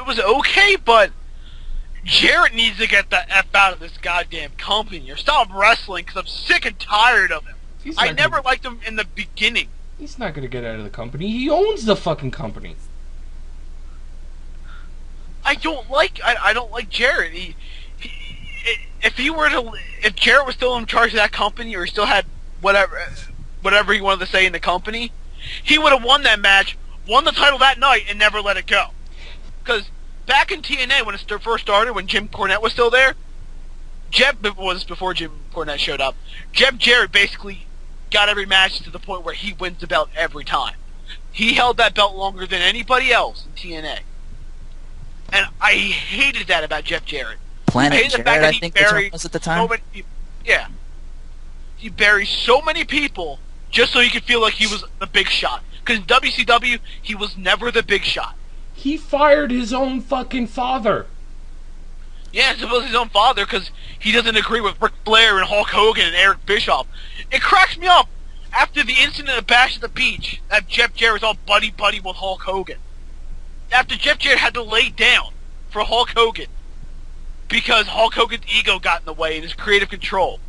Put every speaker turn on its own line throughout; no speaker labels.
it was okay, but Jarrett needs to get the F out of this goddamn company or stop wrestling because I'm sick and tired of him. I never liked him in the beginning.
He's not gonna get out of the company. He owns the fucking company.
I don't like Jarrett. If Jarrett was still in charge of that company, or he still had whatever he wanted to say in the company, he would have won that match, won the title that night, and never let it go. Because back in TNA, when it first started, when Jim Cornette was still there, before Jim Cornette showed up, Jeff Jarrett basically got every match to the point where he wins the belt every time. He held that belt longer than anybody else in TNA. And I hated that about Jeff Jarrett.
Planet Jarrett, I think the term was at the time.
Yeah. He buried so many people just so he could feel like he was the big shot. Because in WCW, he was never the big shot.
He fired his own fucking father.
Yeah, it's supposed to his own father because he doesn't agree with Ric Flair and Hulk Hogan and Eric Bischoff. It cracks me up after the incident of Bash at the Beach that Jeff Jarrett was all buddy-buddy with Hulk Hogan. After Jeff Jarrett had to lay down for Hulk Hogan because Hulk Hogan's ego got in the way and his creative control.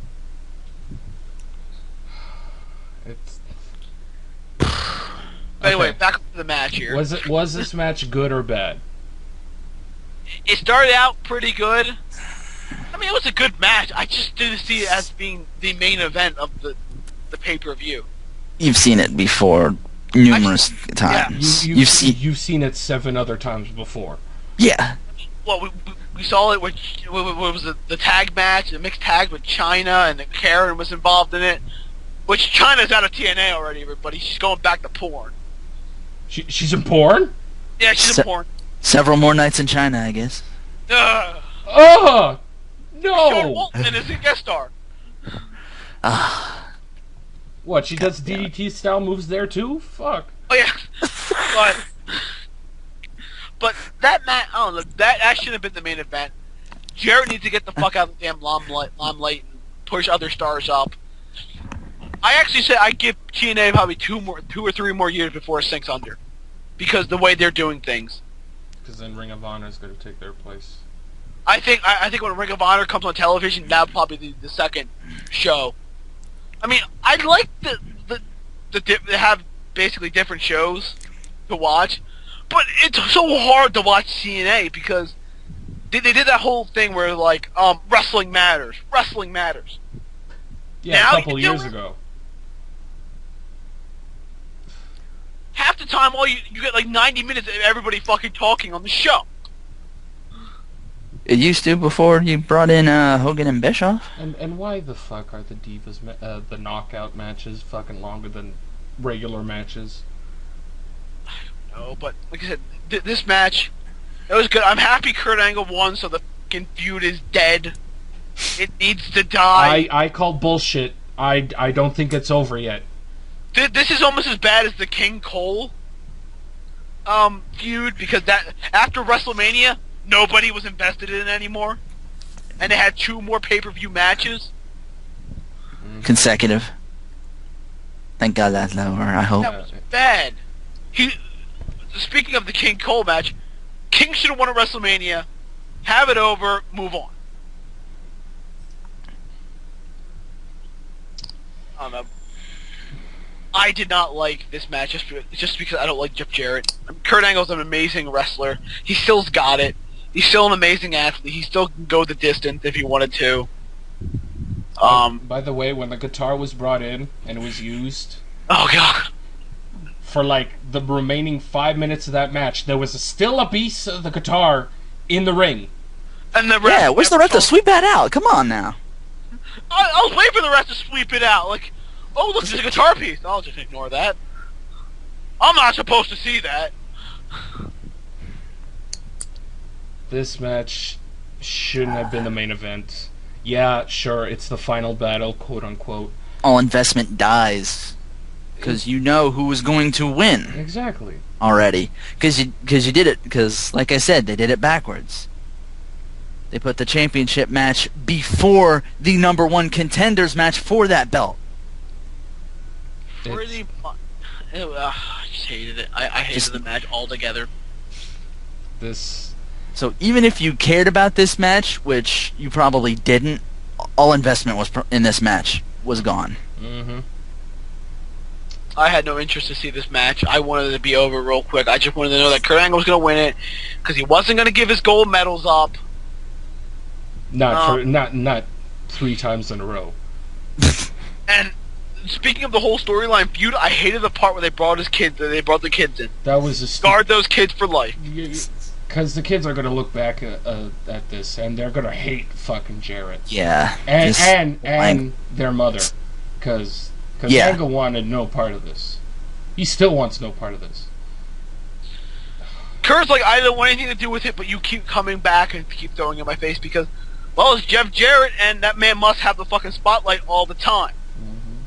Anyway, back up to the match here.
Was this match good or bad?
It started out pretty good. I mean, it was a good match. I just didn't see it as being the main event of the pay-per-view.
You've seen it before numerous times.
Yeah. You've seen it 7 other times before.
Yeah.
Well, we saw it with what was the tag match, the mixed tag with Chyna, and Karen was involved in it. Which Chyna's out of TNA already, everybody. She's going back to porn.
She's in porn?
Yeah, she's in porn.
Several more nights in China, I guess.
No!
Sean Waltman is a guest star.
What, she does DDT style moves there too? Fuck.
Oh yeah. But that match, I don't know, that shouldn't have been the main event. Jarrett needs to get the fuck out of the damn limelight and push other stars up. I actually say I give TNA probably 2 or 3 more years before it sinks under, because the way they're doing things.
Because then Ring of Honor is going to take their place.
I think when Ring of Honor comes on television, that'll probably be the second show. I mean, I'd like to have basically different shows to watch, but it's so hard to watch TNA because they did that whole thing where like wrestling matters.
Yeah, now, a couple years ago.
Half the time, you get like 90 minutes of everybody fucking talking on the show.
It used to before you brought in Hogan and Bischoff.
And why the fuck are the Divas the knockout matches fucking longer than regular matches?
I don't know, but like I said, this match, it was good. I'm happy Kurt Angle won, so the fucking feud is dead. It needs to die.
I call bullshit. I don't think it's over yet.
This is almost as bad as the King Cole feud, because that after WrestleMania, nobody was invested in it anymore, and they had 2 more pay-per-view matches.
Consecutive. Thank God that's over, I hope.
That was bad. Speaking of the King Cole match, King should have won at WrestleMania, have it over, move on. I don't know. I did not like this match just because I don't like Jeff Jarrett. Kurt Angle's an amazing wrestler. He still's got it. He's still an amazing athlete. He still can go the distance if he wanted to.
By the way, when the guitar was brought in and it was used...
Oh, God.
For, like, the remaining 5 minutes of that match, there was still a piece of the guitar in the ring.
And the ref
where's the ref to sweep that out? Come on, now.
I was waiting for the ref to sweep it out. Like, oh, look, there's a guitar piece. I'll just ignore that. I'm not supposed to see that.
This match shouldn't have been the main event. Yeah, sure, it's the final battle, quote-unquote.
All investment dies. Because you know who was going to win.
Exactly.
Already. Because you did it, because, like I said, they did it backwards. They put the championship match before the #1 contenders match for that belt.
I just hated it. I hated the match altogether.
This
So even if you cared about this match, which you probably didn't, all investment was in this match was gone.
Mm-hmm.
I had no interest to see this match. I wanted it to be over real quick. I just wanted to know that Kurt Angle was going to win it because he wasn't going to give his gold medals up.
Not 3 times in a row.
And speaking of the whole storyline feud, I hated the part where they brought his kids. They brought the kids in.
That was a
guard those kids for life.
Because the kids are going to look back at this and they're going to hate fucking Jarrett.
Yeah.
And their mother. Because Angle wanted no part of this. He still wants no part of this.
Kurt's like, I don't want anything to do with it, but you keep coming back and keep throwing it in my face because, well, it's Jeff Jarrett and that man must have the fucking spotlight all the time.
Mm-hmm.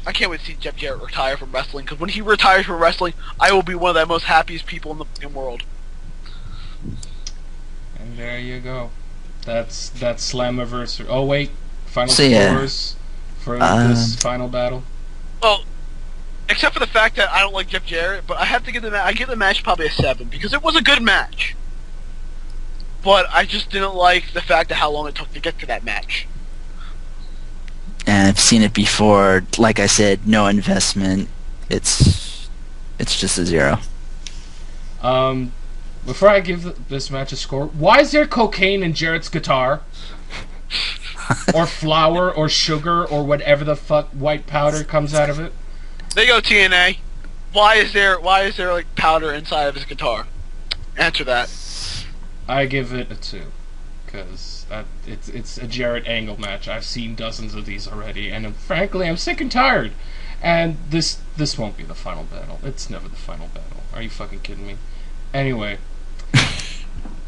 I can't wait to see Jeff Jarrett retire from wrestling because when he retires from wrestling, I will be one of the most happiest people in the fucking world.
And there you go. That's Slammiversary. Oh wait, final
So,
scores for this final battle.
Well, except for the fact that I don't like Jeff Jarrett, but I have to give I give the match probably a 7 because it was a good match. But I just didn't like the fact of how long it took to get to that match.
And I've seen it before. Like I said, no investment. It's just a 0.
Before I give this match a score, why is there cocaine in Jarrett's guitar? Or flour, or sugar, or whatever the fuck white powder comes out of it?
There you go, TNA. Why is there like powder inside of his guitar? Answer that.
I give it a 2, because it's a Jarrett Angle match. I've seen dozens of these already, and frankly, I'm sick and tired. And this won't be the final battle. It's never the final battle. Are you fucking kidding me? Anyway,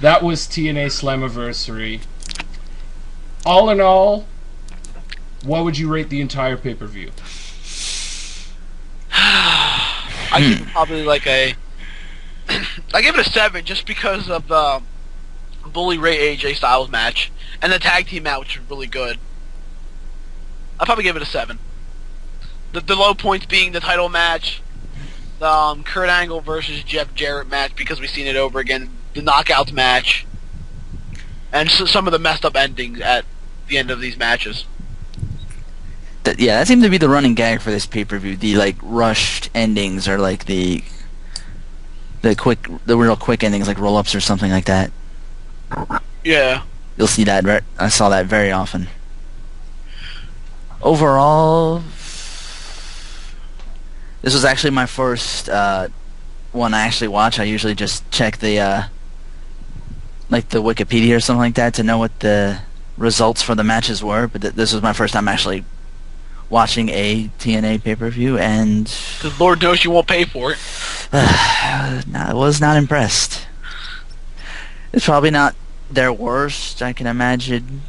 that was TNA Slammiversary. All in all, what would you rate the entire pay-per-view?
I give it probably like I give it a 7 just because of the Bully Ray AJ Styles match and the tag team match, which was really good. I'll probably give it a 7. The low points being the title match, the Kurt Angle versus Jeff Jarrett match because we've seen it over again, the Knockouts match, and some of the messed up endings at the end of these matches.
Yeah, that seemed to be the running gag for this pay-per-view. The like rushed endings or like the real quick endings, like roll-ups or something like that.
Yeah.
You'll see that. I saw that very often. Overall, this was actually my first one I actually watch. I usually just check the like the Wikipedia or something like that to know what the results for the matches were. But this was my first time actually watching a TNA pay-per-view, and
because Lord knows you won't pay for it.
I was not impressed. It's probably not their worst. I can imagine.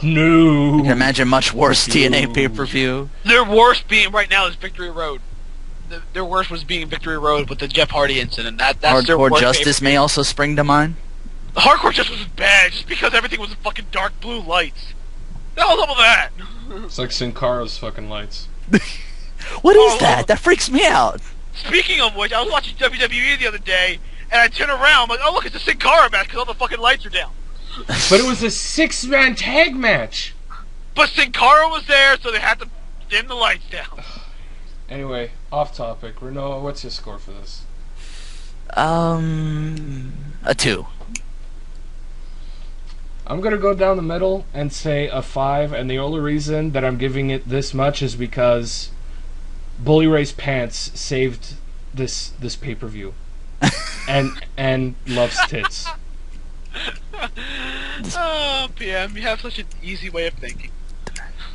No.
I can imagine much worse TNA pay-per-view.
Their worst being right now is Victory Road. Their worst was being Victory Road with the Jeff Hardy incident. That's their
Hardcore
worst.
Justice may also spring to mind.
The Hardcore Justice was bad just because everything was fucking dark blue lights. The hell's up with that?
It's like Sin Cara's fucking lights.
What is that? That freaks me out.
Speaking of which, I was watching WWE the other day, and I turn around, I'm like, oh look, it's a Sin Cara match because all the fucking lights are down.
But it was a 6-man tag match.
But Sin Cara was there, so they had to dim the lights down.
Anyway, off topic. Renault, what's your score for this?
A 2.
I'm gonna go down the middle and say a 5, and the only reason that I'm giving it this much is because Bully Ray's pants saved this pay-per-view, and loves tits.
Oh, PM, you have such an easy way of thinking.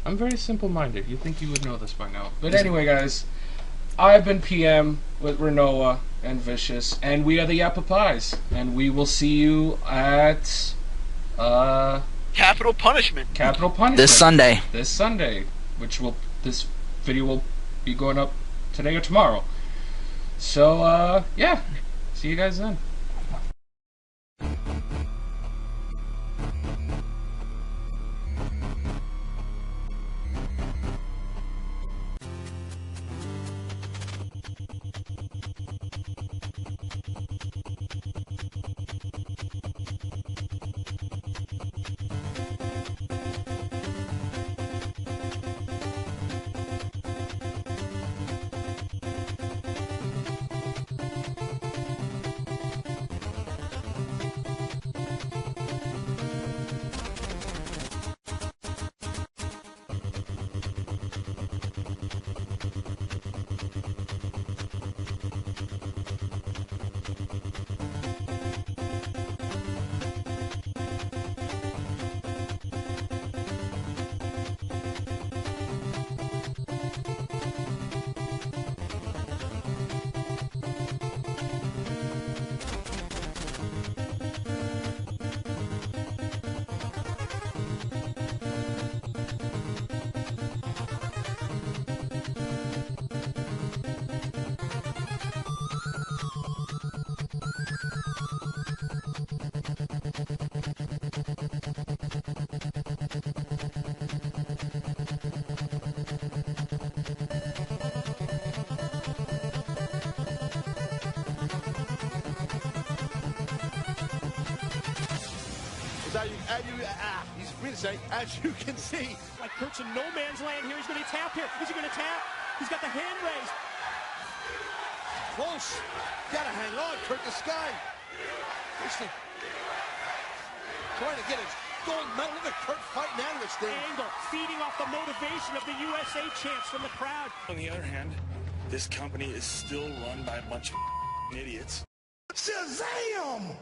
I'm very simple-minded. You'd think you would know this by now. But anyway, guys, I've been PM with Renoa and Vicious, and we are the Yappa Pies, and we will see you at
Capital Punishment.
This Sunday.
This Sunday, this video will be going up today or tomorrow. So, yeah. See you guys then.
he's free to say, as you can see.
Like Kurt's in no man's land here. He's going to tap here. Is he going to tap? He's got the hand raised.
Close. Gotta hang on, Kurt the Sky. Trying to get his gold medal. Look at Kurt fighting out of this thing.
Angle feeding off the motivation of the USA chants from the crowd.
On the other hand, this company is still run by a bunch of idiots.
SHAZAM!